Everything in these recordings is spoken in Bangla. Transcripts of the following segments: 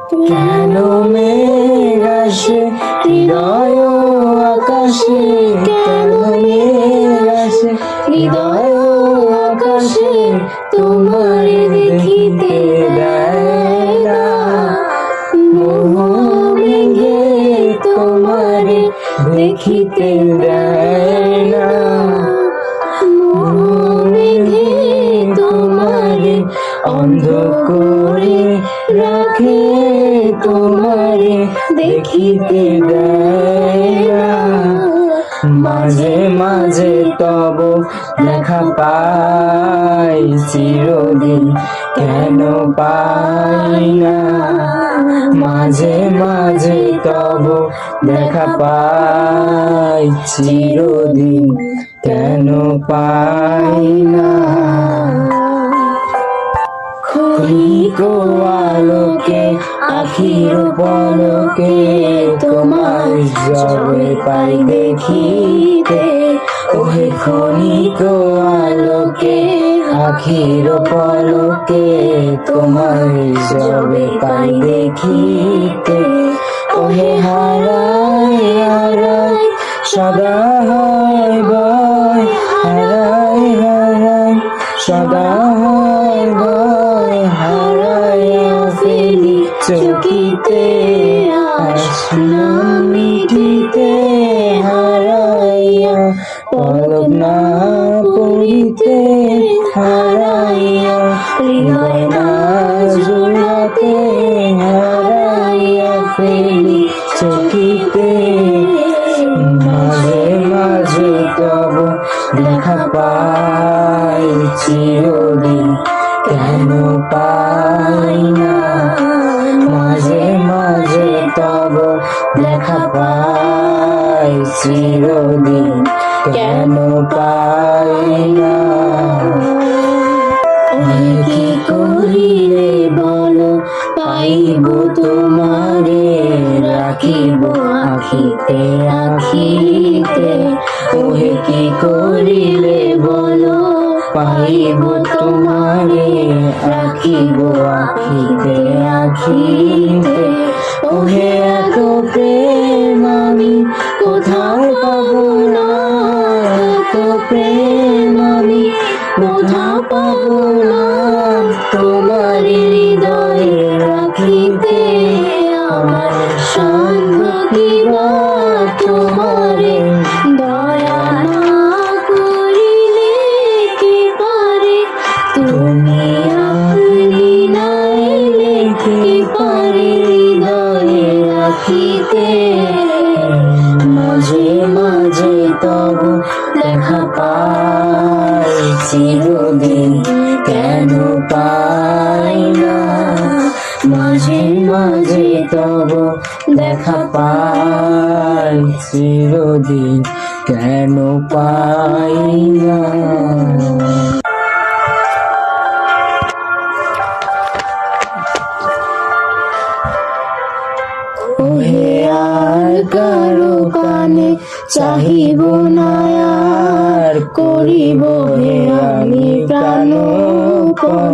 কেন মেঘ আসে হৃদয় আকাশে, কেন মেঘ আসে হৃদয় আকাশে, তোমারে দেখিতে দেয় না। মোহ মেঘে তোমারে দেখিতে দেয় না। মোহ মেঘে তোমারে অন্ধ করে রাখে, তোমারে দেখিতে দেয় না। মাঝে মাঝে তব দেখা পাই, চিরদিন কেন পাই না। মাঝে মাঝে তব দেখা পাই, চিরদিন কেন পাই না। ক্ষণিক আলোকে আখির পলকে তোমার যবে পাই দেখিতে। ওহে ক্ষণিক আলোকে আখির পলকে তোমার যবে পাই দেখিতে। ওহে হারাই হারাই সদা হয় ভয়, হারাই হারাই সদা হয় ভয়। হারাইয়া ফেলি চকিতে আসনা মিটিতে, হারাইয়া পলক না পড়িতে। হারাইয়া হৃদয় না জুড়াতে, হারাইয়া ফেলি চকিতে। মাঝে মাঝে তব দেখা পাই, চিরদিন কেন পাই না। মাঝে মাঝে তব দেখা পাই, চিরদিন কেন পাই না। কি করিলে বলো পাইব তোমারে, রাখিব আখিতে আখিতে। ওহে কি করিলে বলো পাইব তোমারে, রাখিব আখিতে আখিতে। ওহে এত প্রেম আমি কোথাও পাবো না, এত প্রেম আমি কোথাও পাবো না। তোমার হৃদয়ে রাখিতে আমার সঙ্গ কিবা, তোমারে দয়া না করিলে কি পারে। তুমি আপনি নাইলে কি পারে হৃদয়ে রাখিতে। মাঝে মাঝে তব দেখা পাই, চিরদিন কেন পাই না। মাঝে মাঝে তব দেখা পাই, চিরদিন কেন পাই না। ওহে আর কারো কানে চাহিব না, আর করিব হে আমি প্রাণপণ।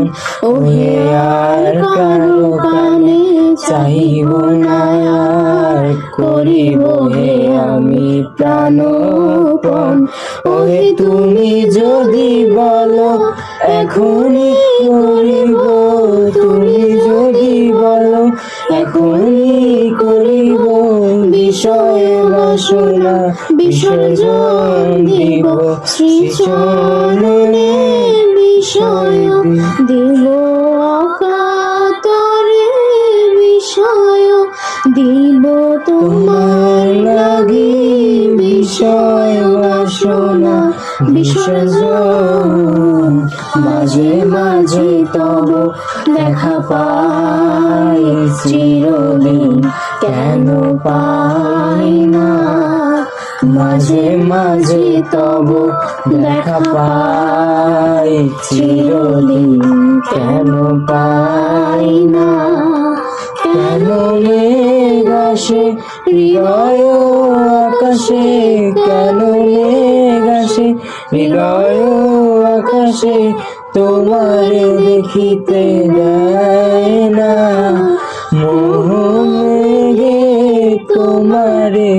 ওহে আর কারো কানে চাহিব না, আর করিব হে আমি প্রাণপণ। ওহে তুমি যদি বলো এখনই করিব, তুমি যদি বলো এখনই করিব। বিষয় বাসনা বিসর্জন দিব, শ্রীচরণে বিষয় দিব অকাতরে। বিষয় দিব তোমার লাগি, বিষয় বাসনা বিসর্জন। মাঝে মাঝে তব দেখা পাই, চিরদিন কেন পাই না। মাঝে মাঝে তব দেখা পাই, চিরদিন কেন পাই না। কেন মেঘ আসে হৃদয় আকাশে, কেন মেঘ আসে হৃদয় আকাশে, তোমারে দেখিতে দেয় না। মোহে তোমারে